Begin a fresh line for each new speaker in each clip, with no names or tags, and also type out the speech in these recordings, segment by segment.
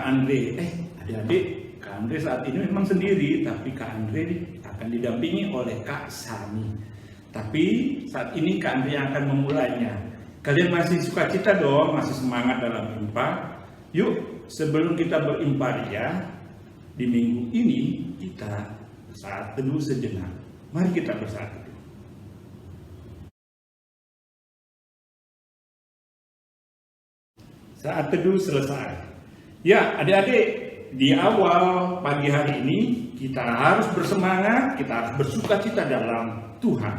Andre. Adik-adik, Kak Andre saat ini memang sendiri, tapi Kak Andre akan didampingi oleh Kak Sami. Tapi saat ini Kak Andre yang akan memulainya. Kalian masih sukacita dong, masih semangat dalam impa? Yuk, sebelum kita berimpa ya, di minggu ini kita saat teduh sejenak. Mari kita bersatu. Saat teduh selesai. Ya, adik-adik, di awal pagi hari ini kita harus bersemangat, kita harus bersukacita dalam Tuhan.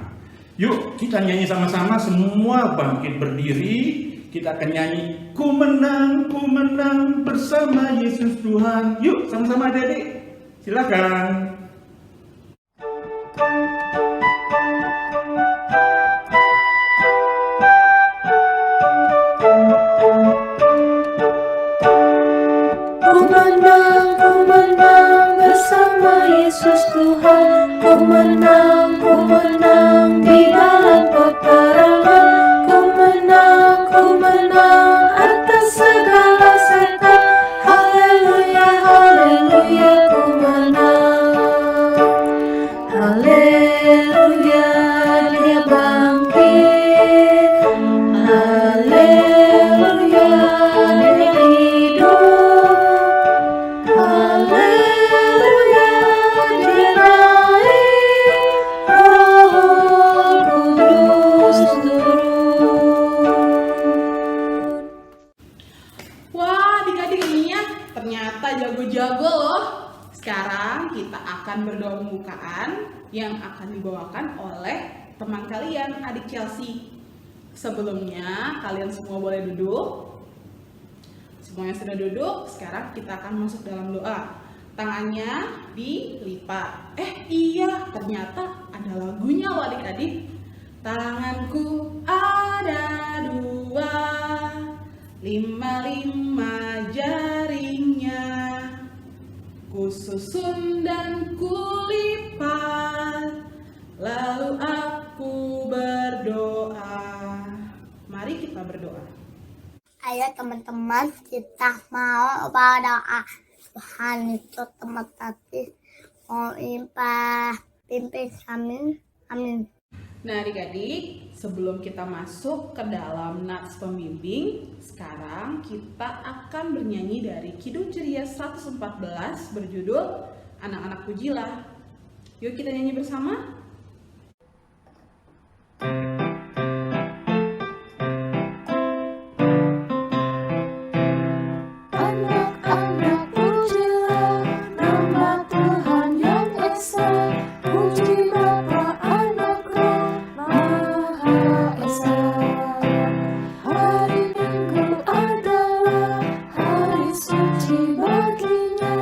Yuk, kita nyanyi sama-sama, semua bangkit berdiri. Kita akan nyanyi, ku menang bersama Yesus Tuhan. Yuk, sama-sama adik-adik. Silakan.
Ku menang bersama Yesus Tuhan. Ku menang di dalam peperangan. Ku menang atas segala setan. Haleluya, haleluya, ku menang. Haleluya, dia bangkit. Haleluya, dia hidup. Haleluya, dia naik. Roh Kudus turun.
Wah, adik-adik ini ya ternyata jago-jago loh. Sekarang kita akan berdoa pembukaan yang akan dibawakan oleh teman kalian, adik Chelsea. Sebelumnya, kalian semua boleh duduk. Semuanya sudah duduk, sekarang kita akan masuk dalam doa. Tangannya dilipat. Iya, ternyata ada lagunya loh adik-adik. Tanganku ada dua, lima jaringnya. Ku susun dan kulipat, lalu aku berdoa. Mari kita berdoa.
Ayo teman-teman, kita mau berdoa. Tuhan itu teman tadi mau pimpin kami. Amin.
Nah adik-adik, sebelum kita masuk ke dalam nats pembimbing, sekarang kita akan bernyanyi dari Kidung Ceria 114 berjudul Anak-anak Pujilah. Yuk kita nyanyi bersama.
Anak-anak pujilah nama Tuhan yang esa. Puji Bapa, Anak, Roh Maha Esa. Hari Minggu adalah hari suci baginya.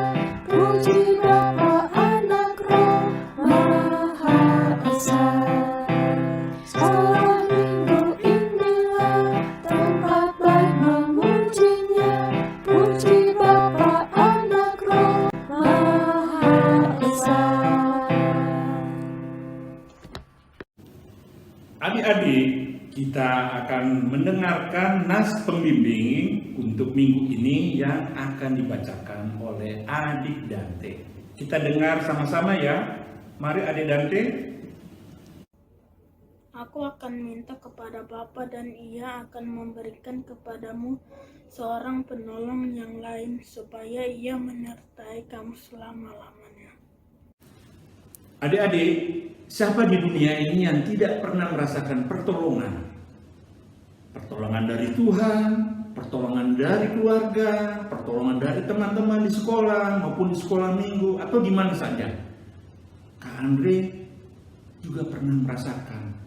Puji Bapa, Anak, Roh Maha Esa. Setelah minggu inilah tempat baik memujinya. Puji Bapa, Anak, Roh Maha Esa.
Adik-adik, kita akan mendengarkan nas pembimbing untuk minggu ini yang akan dibacakan oleh adik Dante. Kita dengar sama-sama ya. Mari adik Dante.
Aku akan minta kepada Bapa dan Ia akan memberikan kepadamu seorang penolong yang lain supaya Ia menyertai kamu selama-lamanya.
Adik-adik, siapa di dunia ini yang tidak pernah merasakan pertolongan? Pertolongan dari Tuhan, pertolongan dari keluarga, pertolongan dari teman-teman di sekolah maupun di sekolah minggu atau di mana saja. Kak Andre juga pernah merasakan.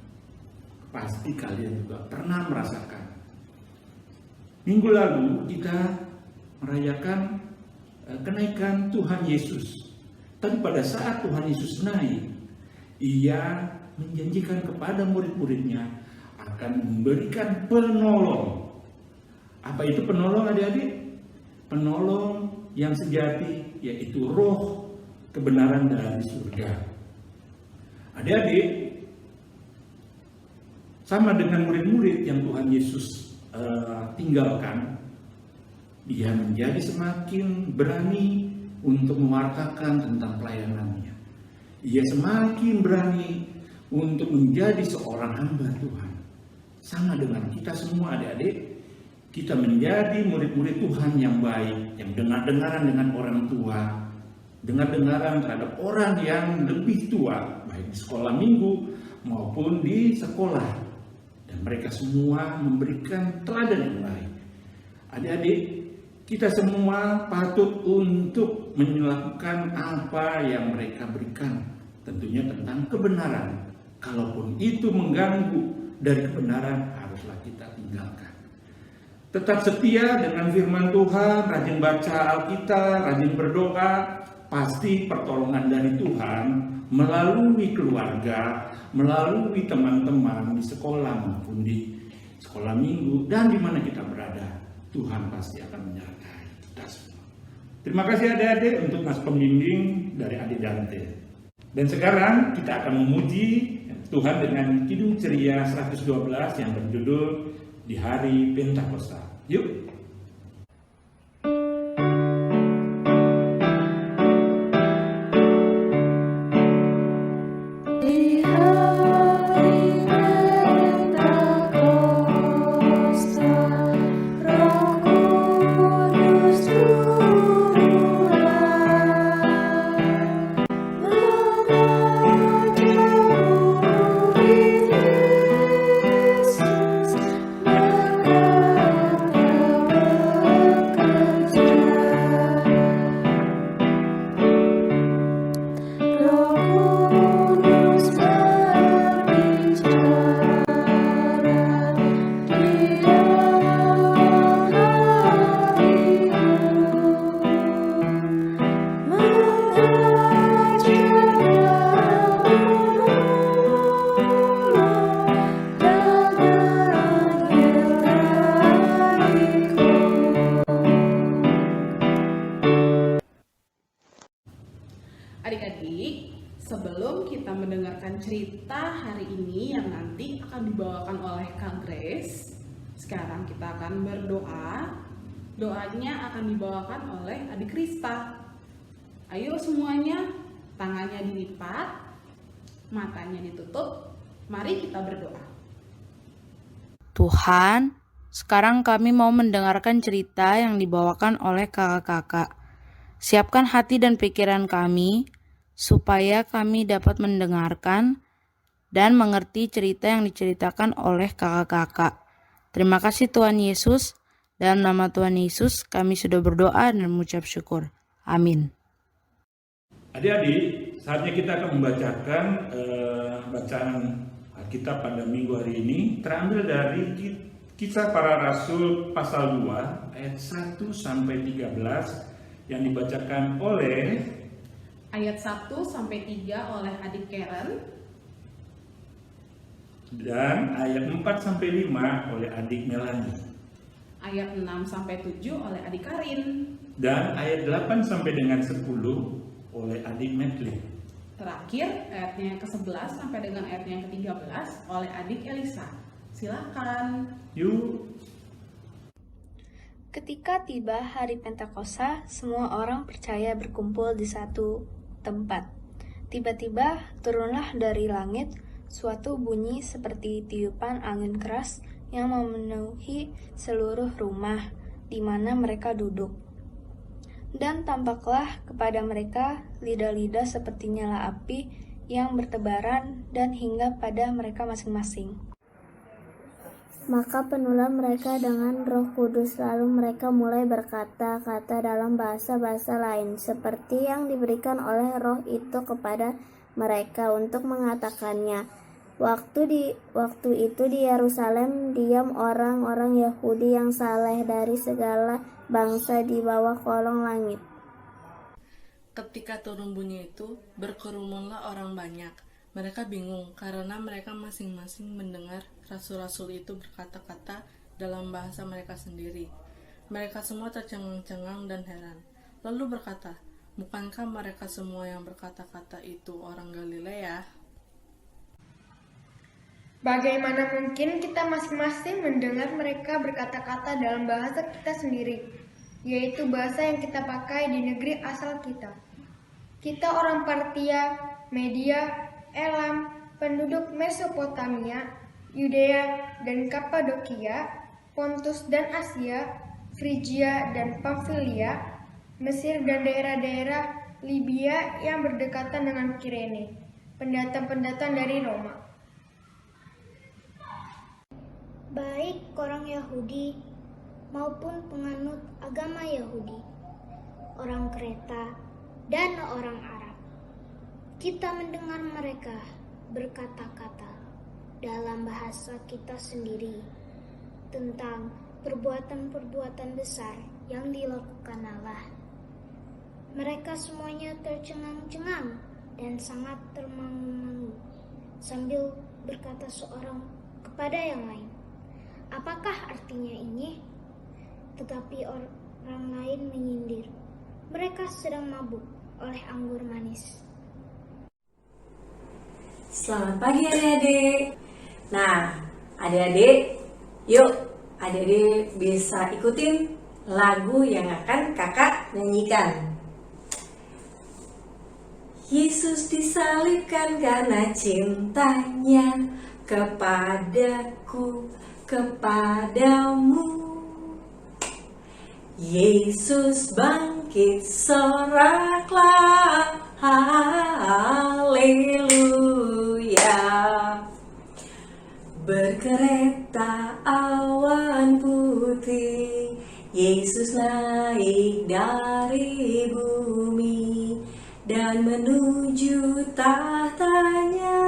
Pasti kalian juga pernah merasakan. Minggu lalu kita merayakan kenaikan Tuhan Yesus. Tapi pada saat Tuhan Yesus naik, Ia menjanjikan kepada murid-muridnya akan memberikan penolong. Apa itu penolong adik-adik? Penolong yang sejati, yaitu roh kebenaran dari surga. Adik-adik, sama dengan murid-murid yang Tuhan Yesus tinggalkan, Dia menjadi semakin berani untuk mewartakan tentang pelayanannya. Ia semakin berani untuk menjadi seorang hamba Tuhan. Sama dengan kita semua adik-adik, kita menjadi murid-murid Tuhan yang baik, yang dengar-dengaran dengan orang tua, dengar-dengaran terhadap orang yang lebih tua, baik di sekolah minggu maupun di sekolah. Dan mereka semua memberikan teladan yang baik. Adik-adik, kita semua patut untuk melakukan apa yang mereka berikan. Tentunya tentang kebenaran. Kalaupun itu mengganggu dari kebenaran, haruslah kita tinggalkan. Tetap setia dengan firman Tuhan, rajin baca Alkitab, rajin berdoa, pasti pertolongan dari Tuhan melalui keluarga, melalui teman-teman di sekolah maupun di sekolah minggu dan di mana kita berada. Tuhan pasti akan menyertai kita semua. Terima kasih adik-adik untuk mas pembimbing dari Adik Dante. Dan sekarang kita akan memuji Tuhan dengan Kidung Ceria 112 yang berjudul Di Hari Pentakosta. Yuk.
Di hari Pentakosta, Roh Kudus turunlah, mengajak murid Yesus,
Adik-adik, sebelum kita mendengarkan cerita hari ini yang nanti akan dibawakan oleh Kak Grace, sekarang kita akan berdoa. Doanya akan dibawakan oleh Adik Krista. Ayo semuanya, tangannya dilipat, matanya ditutup. Mari kita berdoa.
Tuhan, sekarang kami mau mendengarkan cerita yang dibawakan oleh kakak-kakak. Siapkan hati dan pikiran kami, supaya kami dapat mendengarkan dan mengerti cerita yang diceritakan oleh kakak-kakak. Terima kasih Tuhan Yesus. Dalam nama Tuhan Yesus, kami sudah berdoa dan mengucap syukur. Amin.
Adik-adik, saatnya kita akan membacakan bacaan Alkitab pada minggu hari ini, terambil dari Kisah Para Rasul pasal 2 ayat 1 sampai 13 yang dibacakan oleh
Ayat 1 sampai 3 oleh Adik Karen,
dan ayat 4 sampai 5 oleh Adik Melani,
ayat 6 sampai 7 oleh Adik Karin,
dan ayat 8 sampai dengan 10 oleh Adik Medley.
terakhir ayatnya yang ke-11 sampai dengan ayatnya yang ke-13 oleh Adik Elisa. Silakan.
Yuk.
Ketika tiba hari Pentakosta, semua orang percaya berkumpul di satu tempat. Tiba-tiba turunlah dari langit suatu bunyi seperti tiupan angin keras yang memenuhi seluruh rumah di mana mereka duduk. Dan tampaklah kepada mereka lidah-lidah seperti nyala api yang bertebaran dan hingga pada mereka masing-masing.
Maka penuhlah mereka dengan Roh Kudus, lalu mereka mulai berkata-kata dalam bahasa-bahasa lain, seperti yang diberikan oleh Roh itu kepada mereka untuk mengatakannya. Waktu itu di Yerusalem diam orang-orang Yahudi yang saleh dari segala bangsa di bawah kolong langit.
Ketika turun bunyi itu, berkerumunlah orang banyak. Mereka bingung karena mereka masing-masing mendengar rasul-rasul itu berkata-kata dalam bahasa mereka sendiri. Mereka semua tercengang-cengang dan heran. Lalu berkata, bukankah mereka semua yang berkata-kata itu orang Galilea?
Bagaimana mungkin kita masing-masing mendengar mereka berkata-kata dalam bahasa kita sendiri? yaitu bahasa yang kita pakai di negeri asal kita. Kita orang Partia, Media, Elam, penduduk Mesopotamia, Yudea dan Kapadokia, Pontus dan Asia, Frigia dan Pamfilia, Mesir dan daerah-daerah Libya yang berdekatan dengan Kirene, pendatang-pendatang dari Roma.
Baik orang Yahudi maupun penganut agama Yahudi, orang Kreta dan orang Arab. Kita mendengar mereka berkata-kata dalam bahasa kita sendiri tentang perbuatan-perbuatan besar yang dilakukan Allah. Mereka semuanya tercengang-cengang dan sangat termangu-mangu sambil berkata seorang kepada yang lain, "Apakah artinya ini?" Tetapi orang lain menyindir, "Mereka sedang mabuk oleh anggur manis."
Selamat pagi adik-adik. Nah, adik-adik, yuk adik-adik bisa ikutin lagu yang akan kakak nyanyikan. Yesus disalibkan karena cintanya kepadaku, kepadamu. Yesus bangkit, soraklah, haleluya. Berkereta awan putih, Yesus naik dari bumi dan menuju tahtanya,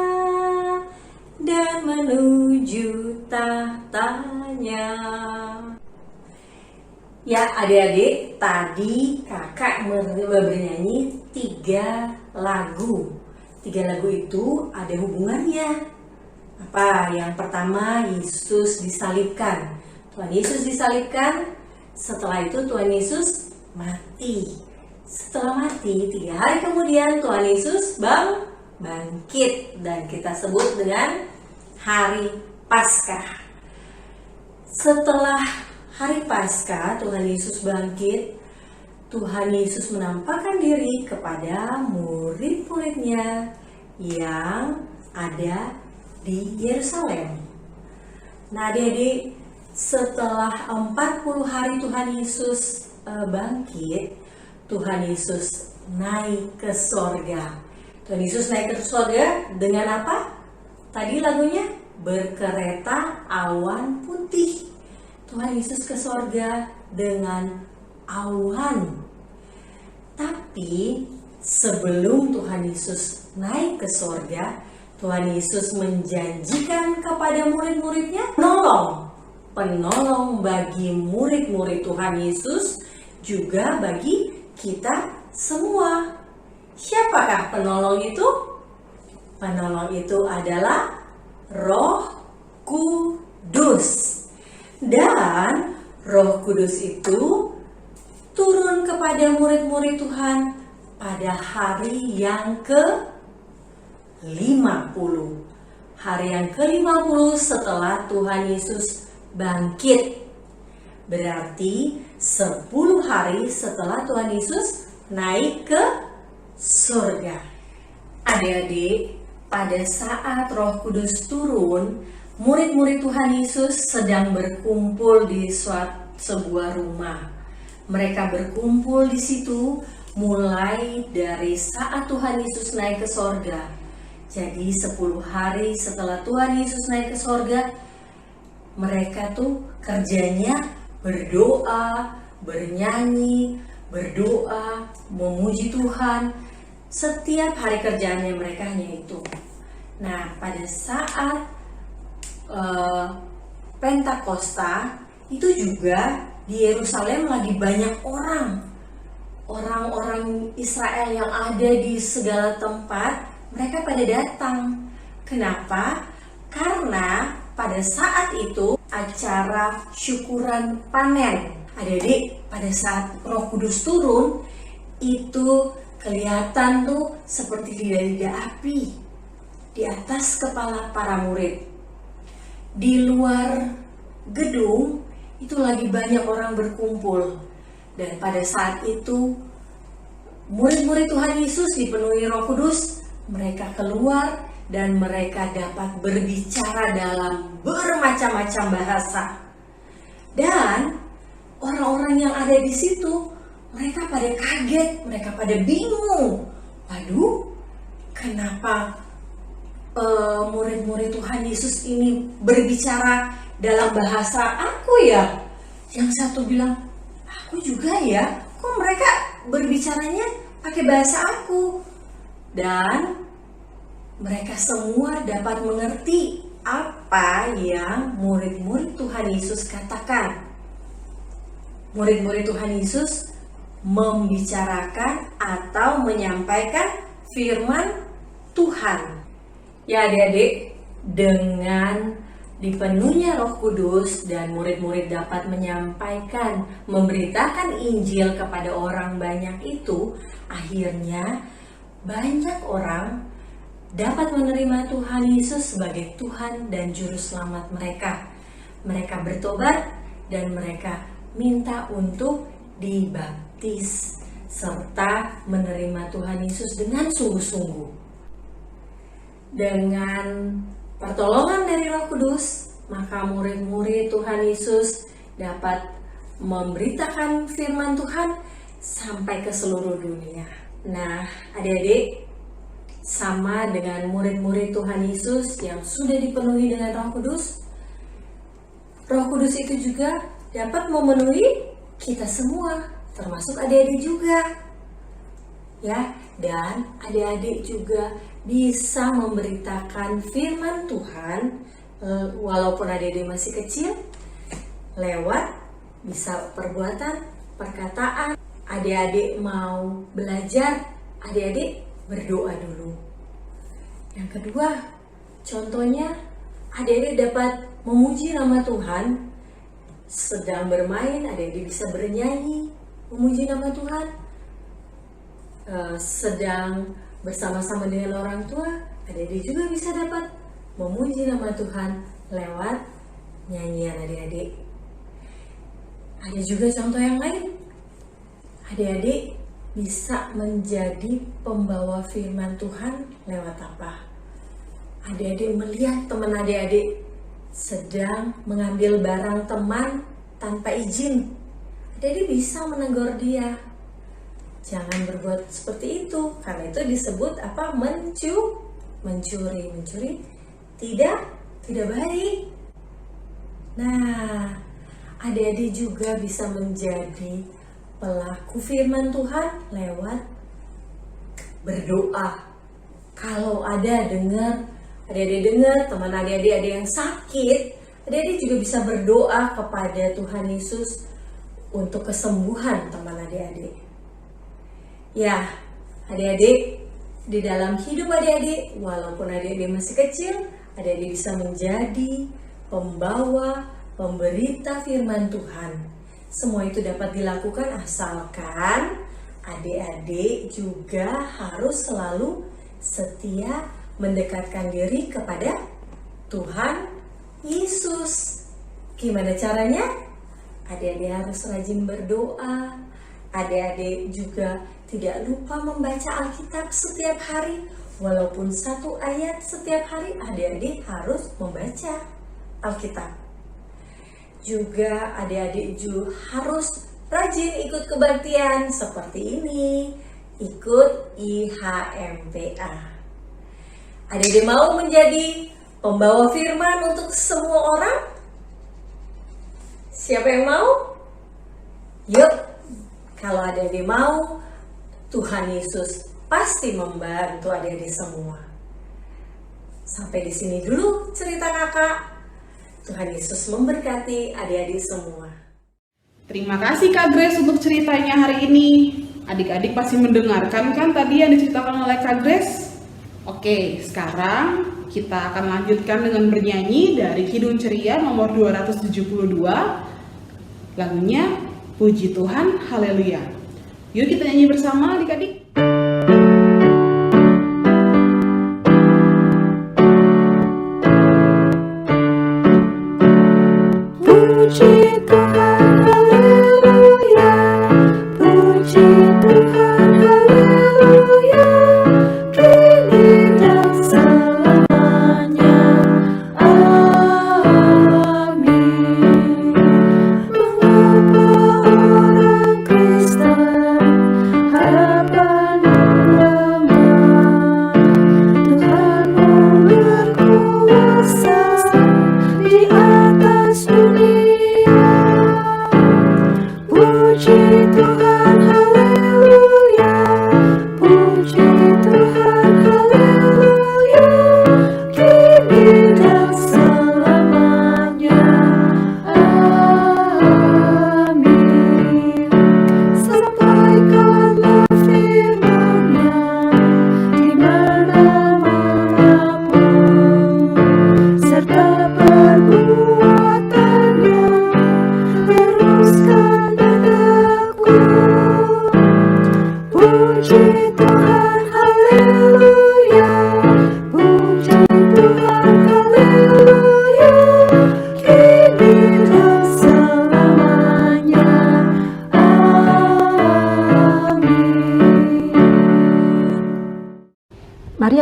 dan menuju tahtanya. Ya adik-adik, tadi kakak bernyanyi 3 lagu. 3 lagu itu ada hubungannya. Apa? Yang pertama, Yesus disalibkan. Tuhan Yesus disalibkan, setelah itu Tuhan Yesus mati. Setelah mati, 3 hari kemudian Tuhan Yesus bangkit. Dan kita sebut dengan Hari Paskah. Setelah Hari Paskah, Tuhan Yesus bangkit. Tuhan Yesus menampakkan diri kepada murid-muridnya yang ada di Yerusalem. Nah adik-adik, setelah 40 hari Tuhan Yesus bangkit, Tuhan Yesus naik ke sorga. Tuhan Yesus naik ke sorga dengan apa? Tadi lagunya berkereta awan putih. Tuhan Yesus ke sorga dengan awan. Tapi sebelum Tuhan Yesus naik ke sorga, Tuhan Yesus menjanjikan kepada murid-muridnya penolong bagi murid-murid Tuhan Yesus, juga bagi kita semua. Siapakah penolong itu? Penolong itu adalah Roh Kudus. Dan Roh Kudus itu turun kepada murid-murid Tuhan pada hari yang ke-50. Hari yang ke-50 setelah Tuhan Yesus bangkit. Berarti 10 hari setelah Tuhan Yesus naik ke surga. Adik-adik, pada saat Roh Kudus turun, murid-murid Tuhan Yesus sedang berkumpul di sebuah rumah. Mereka berkumpul di situ mulai dari saat Tuhan Yesus naik ke sorga. Jadi 10 hari setelah Tuhan Yesus naik ke sorga, mereka tuh kerjanya berdoa, bernyanyi, berdoa, memuji Tuhan. Setiap hari kerjaannya mereka hanya itu. Nah, pada saat Pentakosta itu juga di Yerusalem lagi banyak orang-orang Israel yang ada di segala tempat, mereka pada datang. Kenapa? Karena pada saat itu acara syukuran panen. Adik-adik, pada saat Roh Kudus turun, itu kelihatan tuh seperti lidah-lidah api di atas kepala para murid. Di luar gedung itu lagi banyak orang berkumpul. Dan pada saat itu murid-murid Tuhan Yesus dipenuhi Roh Kudus, mereka keluar dan mereka dapat berbicara dalam bermacam-macam bahasa. Dan orang-orang yang ada di situ, mereka pada kaget, mereka pada bingung. Waduh, kenapa murid-murid Tuhan Yesus ini berbicara dalam bahasa aku ya? Yang satu bilang, aku juga ya, kok mereka berbicaranya pakai bahasa aku? Dan mereka semua dapat mengerti apa yang murid-murid Tuhan Yesus katakan. Murid-murid Tuhan Yesus membicarakan atau menyampaikan firman Tuhan. Ya adik-adik, dengan dipenuhinya Roh Kudus dan murid-murid dapat menyampaikan, memberitakan Injil kepada orang banyak itu, akhirnya banyak orang dapat menerima Tuhan Yesus sebagai Tuhan dan Juru Selamat mereka. Mereka bertobat dan mereka minta untuk dibaptis serta menerima Tuhan Yesus dengan sungguh-sungguh. Dengan pertolongan dari Roh Kudus, maka murid-murid Tuhan Yesus dapat memberitakan firman Tuhan sampai ke seluruh dunia. Nah, adik-adik, sama dengan murid-murid Tuhan Yesus yang sudah dipenuhi dengan Roh Kudus, Roh Kudus itu juga dapat memenuhi kita semua, termasuk adik-adik juga. Ya, dan adik-adik juga bisa memberitakan firman Tuhan walaupun adik-adik masih kecil, lewat bisa perbuatan, perkataan. Adik-adik mau belajar, adik-adik berdoa dulu. Yang kedua, contohnya adik-adik dapat memuji nama Tuhan. Sedang bermain, adik-adik bisa bernyanyi, memuji nama Tuhan. Sedang bersama-sama dengan orang tua, adik-adik juga bisa dapat memuji nama Tuhan lewat nyanyian adik-adik. Ada juga contoh yang lain. Adik-adik bisa menjadi pembawa firman Tuhan lewat apa? Adik-adik melihat teman adik-adik sedang mengambil barang teman tanpa izin. Adik-adik bisa menegur dia. Jangan berbuat seperti itu, karena itu disebut apa? Mencuri. Mencuri tidak baik. Nah, adik-adik juga bisa menjadi pelaku firman Tuhan lewat berdoa. Kalau adik-adik dengar teman adik-adik ada yang sakit, adik-adik juga bisa berdoa kepada Tuhan Yesus untuk kesembuhan teman adik-adik. Ya, adik-adik, di dalam hidup adik-adik, walaupun adik-adik masih kecil, adik-adik bisa menjadi pembawa, pemberita firman Tuhan. Semua itu dapat dilakukan asalkan adik-adik juga harus selalu setia mendekatkan diri kepada Tuhan Yesus. Gimana caranya? Adik-adik harus rajin berdoa. Adik-adik juga tidak lupa membaca Alkitab setiap hari. Walaupun 1 ayat setiap hari, adik-adik harus membaca Alkitab. Juga adik-adik juga harus rajin ikut kebaktian seperti ini. Ikut IHMPA. Adik-adik mau menjadi pembawa firman untuk semua orang? Siapa yang mau? Yuk, kalau adik-adik mau, Tuhan Yesus pasti membantu adik-adik semua. Sampai di sini dulu cerita kakak. Tuhan Yesus memberkati adik-adik semua.
Terima kasih Kak Grace untuk ceritanya hari ini. Adik-adik pasti mendengarkan kan tadi yang diceritakan oleh Kak Grace? Oke, sekarang kita akan lanjutkan dengan bernyanyi dari Kidung Ceria nomor 272. Lagunya Puji Tuhan, Haleluya. Yuk kita nyanyi bersama adik-adik.
Puji Tuhan, haleluya.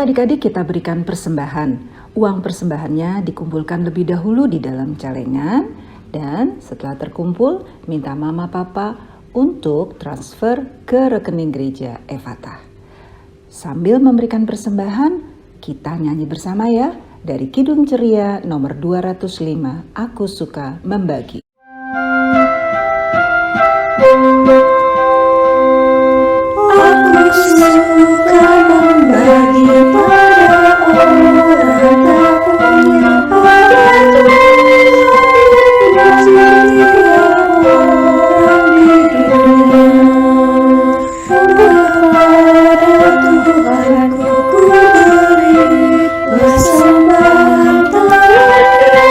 Mari adik-adik kita berikan persembahan. Uang persembahannya dikumpulkan lebih dahulu di dalam celengan dan setelah terkumpul minta mama papa untuk transfer ke rekening gereja Efata. Sambil memberikan persembahan, kita nyanyi bersama ya dari Kidung Ceria nomor 205, Aku Suka Membagi.
Aku suka membagi pada orang tak punya harta, setiap orang di dunia. Kepada Tuhanku ku beri persembahan terakhir, aku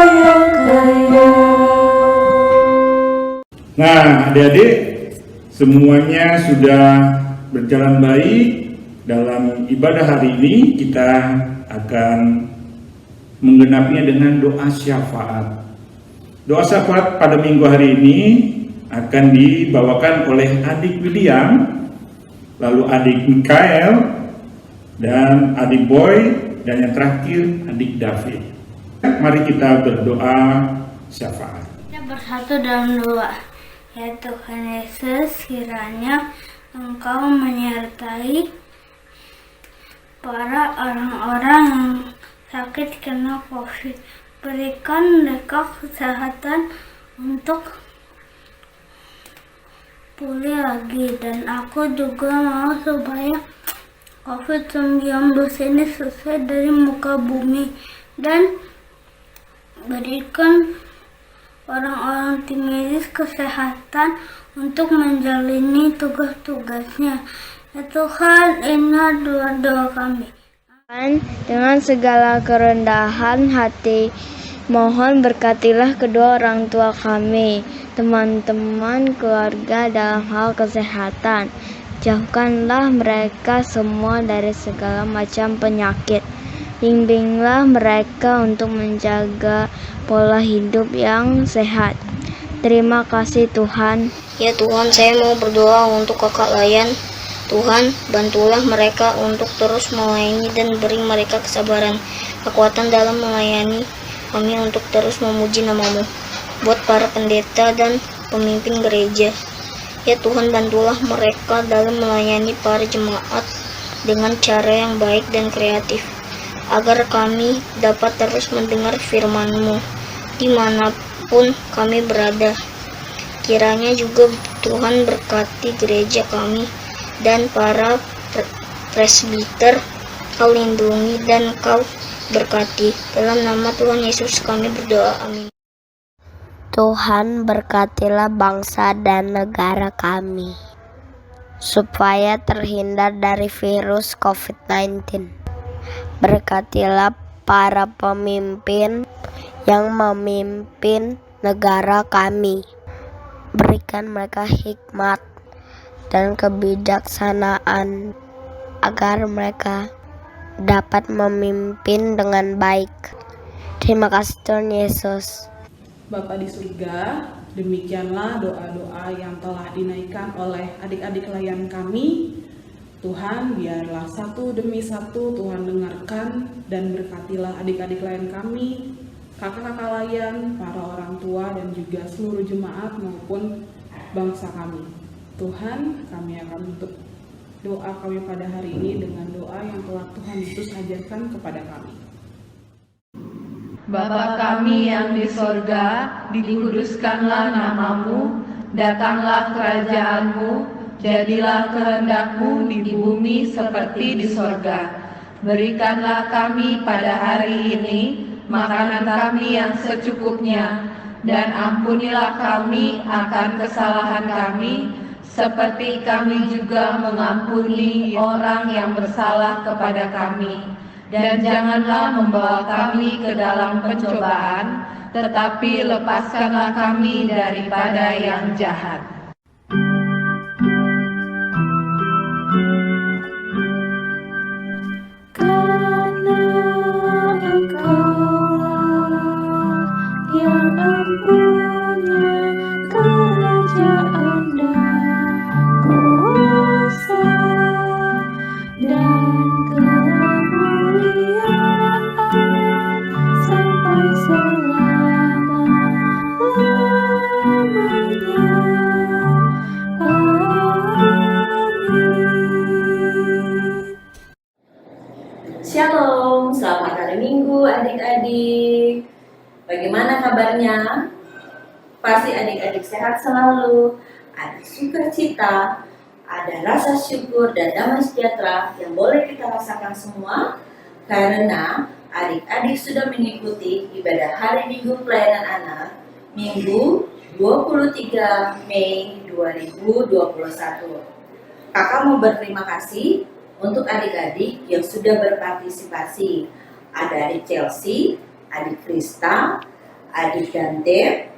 yang kaya.
Nah, adik-adik, semuanya sudah berjalan baik. Dalam ibadah hari ini kita akan menggenapinya dengan doa syafaat. Doa syafaat pada minggu hari ini akan dibawakan oleh adik William, lalu adik Mikael, dan adik Boy, dan yang terakhir adik David. Mari kita berdoa syafaat.
Kita bersatu dalam doa. Ya Tuhan Yesus, kiranya Engkau menyertai para orang-orang yang sakit kena COVID. Berikan mereka kesehatan untuk pulih lagi. Dan aku juga mau supaya COVID-19 ini selesai dari muka bumi. Dan berikan orang-orang tim medis kesehatan untuk menjalani tugas-tugasnya. Ya Tuhan, inilah doa-doa kami.
Dengan segala kerendahan hati, mohon berkatilah kedua orang tua kami, teman-teman, keluarga dalam hal kesehatan. Jauhkanlah mereka semua dari segala macam penyakit. Bimbinglah mereka untuk menjaga pola hidup yang sehat. Terima kasih Tuhan.
Ya Tuhan, saya mau berdoa untuk kakak Layan. Tuhan, bantulah mereka untuk terus melayani dan beri mereka kesabaran, kekuatan dalam melayani kami untuk terus memuji nama-Mu. Buat para pendeta dan pemimpin gereja, ya Tuhan, bantulah mereka dalam melayani para jemaat dengan cara yang baik dan kreatif, agar kami dapat terus mendengar firman-Mu dimanapun kami berada. Kiranya juga Tuhan berkati gereja kami dan para presbiter. Kau lindungi dan Kau berkati. Dalam nama Tuhan Yesus kami berdoa, amin.
Tuhan berkatilah bangsa dan negara kami, supaya terhindar dari virus COVID-19. Berkatilah para pemimpin yang memimpin negara kami. Berikan mereka hikmat dan kebijaksanaan agar mereka dapat memimpin dengan baik. Terima kasih Tuhan Yesus.
Bapa di surga, demikianlah doa-doa yang telah dinaikkan oleh adik-adik Layan kami. Tuhan, biarlah satu demi satu Tuhan dengarkan dan berkatilah adik-adik Layan kami, kakak-kakak Layan, para orang tua dan juga seluruh jemaat maupun bangsa kami. Tuhan, kami akan menutup doa kami pada hari ini dengan doa yang telah Tuhan Yesus ajarkan kepada kami.
Bapa kami yang di sorga, dikuduskanlah nama-Mu, datanglah kerajaan-Mu, jadilah kehendak-Mu di bumi seperti di sorga. Berikanlah kami pada hari ini makanan kami yang secukupnya, dan ampunilah kami akan kesalahan kami, seperti kami juga mengampuni orang yang bersalah kepada kami. Dan janganlah membawa kami ke dalam pencobaan, tetapi lepaskanlah kami daripada yang jahat.
Shalom, selamat hari Minggu adik-adik. Bagaimana kabarnya? Pasti adik-adik sehat selalu, ada sukacita, ada rasa syukur dan damai sejahtera yang boleh kita rasakan semua karena adik-adik sudah mengikuti ibadah hari Minggu pelayanan anak Minggu 23 Mei 2021. Kakak mau berterima kasih untuk adik-adik yang sudah berpartisipasi. Ada adik Chelsea, adik Krista, adik Dante,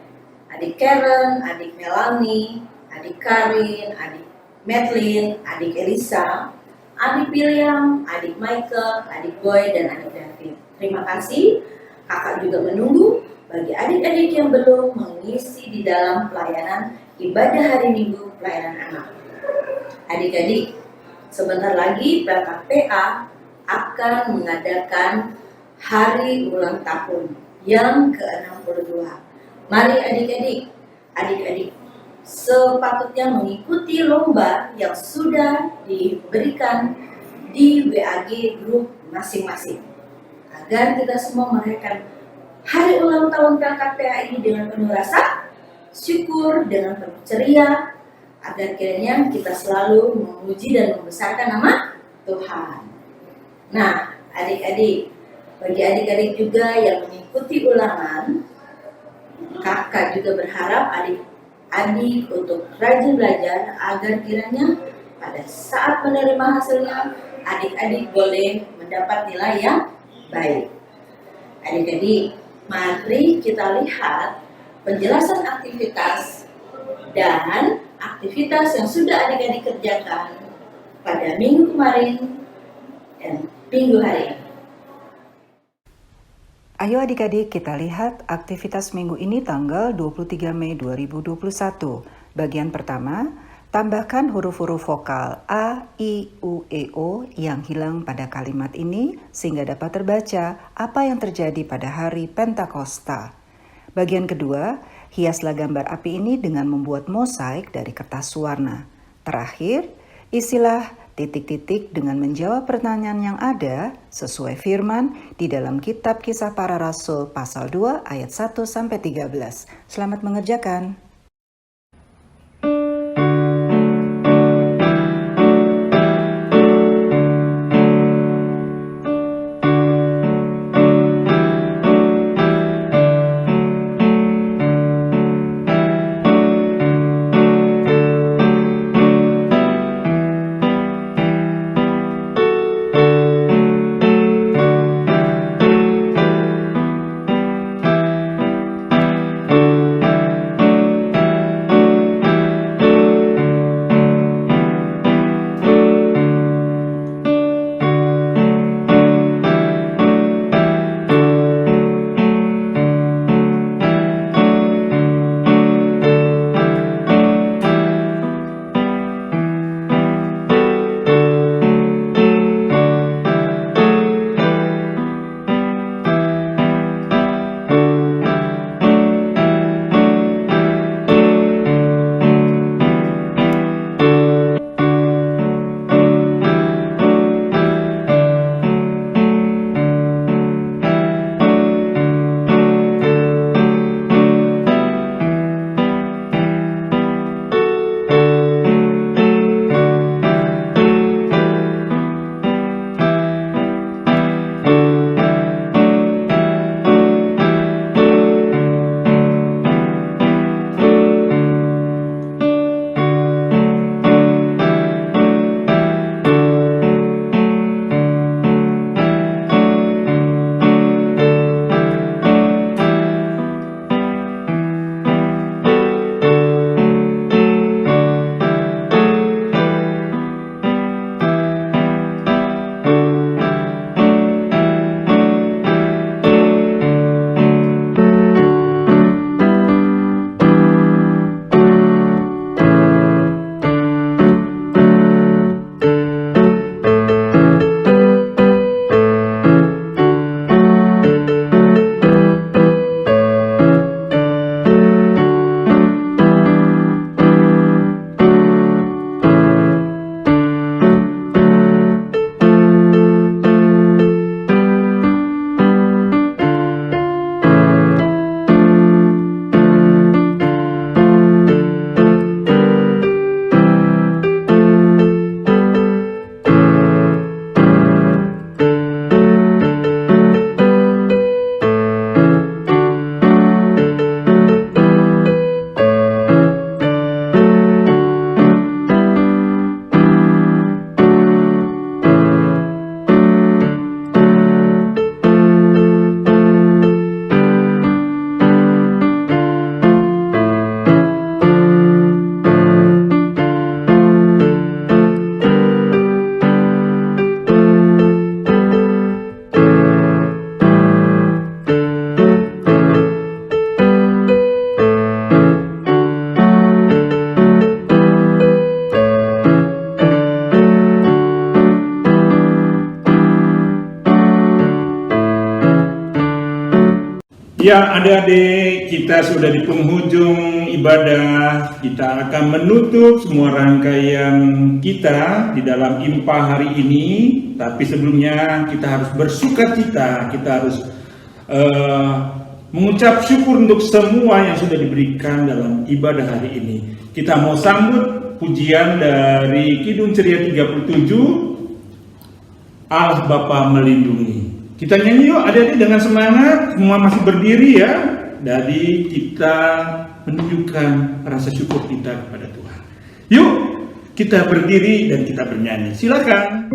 adik Karen, adik Melanie, adik Karin, adik Madeline, adik Elisa, adik William, adik Michael, adik Boy, dan adik David. Terima kasih. Kakak juga menunggu bagi adik-adik yang belum mengisi di dalam pelayanan ibadah hari Minggu pelayanan anak. Adik-adik, sebentar lagi PKPA akan mengadakan hari ulang tahun yang ke-62. Mari adik-adik sepatutnya mengikuti lomba yang sudah diberikan di WAG grup masing-masing agar kita semua merayakan hari ulang tahun PKPA ini dengan penuh rasa syukur, dengan penuh ceria, agar kiranya kita selalu memuji dan membesarkan nama Tuhan. Nah, adik-adik, bagi adik-adik juga yang mengikuti ulangan, kakak juga berharap adik-adik untuk rajin belajar agar kiranya pada saat menerima hasilnya, adik-adik boleh mendapat nilai yang baik. Adik-adik, mari kita lihat penjelasan aktivitas dan aktivitas yang sudah adik-adik kerjakan pada minggu kemarin dan minggu hari ini.
Ayo adik-adik kita lihat aktivitas minggu ini tanggal 23 Mei 2021. Bagian pertama, tambahkan huruf-huruf vokal A, I, U, E, O yang hilang pada kalimat ini sehingga dapat terbaca apa yang terjadi pada hari Pentakosta. Bagian kedua, hiaslah gambar api ini dengan membuat mosaik dari kertas warna. Terakhir, isilah titik-titik dengan menjawab pertanyaan yang ada sesuai firman di dalam kitab Kisah Para Rasul pasal 2 ayat 1-13. Selamat mengerjakan.
Ya, adik-adik, kita sudah di penghujung ibadah. Kita akan menutup semua rangkaian kita di dalam IMPA hari ini. Tapi sebelumnya kita harus bersukacita, kita harus mengucap syukur untuk semua yang sudah diberikan dalam ibadah hari ini. Kita mau sambut pujian dari Kidung Ceria 37, Allah Bapa Melindungi. Kita nyanyi yuk adik-adik dengan semangat, semua masih berdiri ya. Jadi kita menunjukkan rasa syukur kita kepada Tuhan. Yuk kita berdiri dan kita bernyanyi. Silakan.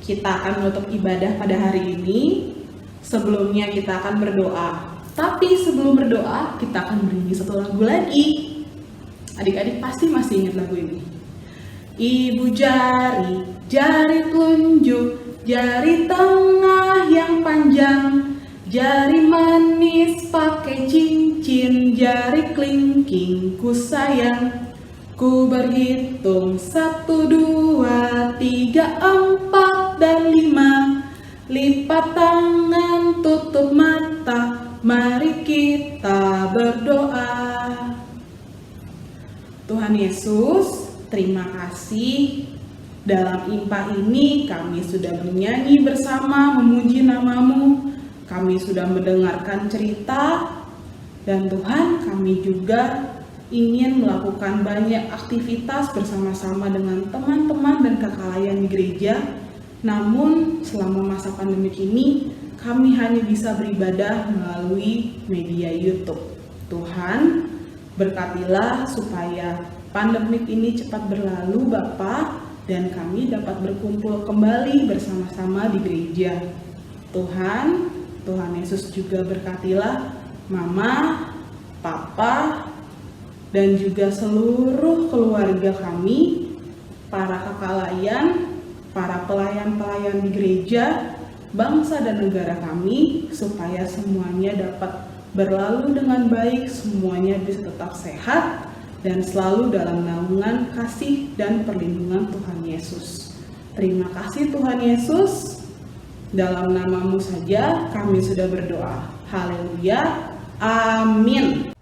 Kita akan menutup ibadah pada hari ini. Sebelumnya kita akan berdoa. Tapi sebelum berdoa, kita akan bernyanyi satu lagu lagi. Adik-adik pasti masih ingat lagu ini. Ibu jari, jari telunjuk, jari tengah yang panjang, jari manis pakai cincin, jari kelingking ku sayang. Ku berhitung 1, 2, 3, 4 dan 5. Lipat tangan, tutup mata, mari kita berdoa. Tuhan Yesus, terima kasih. Dalam IMPA ini kami sudah bernyanyi bersama memuji nama-Mu. Kami sudah mendengarkan cerita. Dan Tuhan, kami juga ingin melakukan banyak aktivitas bersama-sama dengan teman-teman dan kakak layan di gereja. Namun selama masa pandemik ini kami hanya bisa beribadah melalui media YouTube. Tuhan, berkatilah supaya pandemik ini cepat berlalu Bapa, dan kami dapat berkumpul kembali bersama-sama di gereja. Tuhan Yesus juga berkatilah Mama, Papa, dan juga seluruh keluarga kami, para kakak layan, para pelayan-pelayan di gereja, bangsa dan negara kami, supaya semuanya dapat berlalu dengan baik, semuanya bisa tetap sehat, dan selalu dalam naungan kasih dan perlindungan Tuhan Yesus. Terima kasih Tuhan Yesus, dalam nama-Mu saja kami sudah berdoa. Haleluya, amin.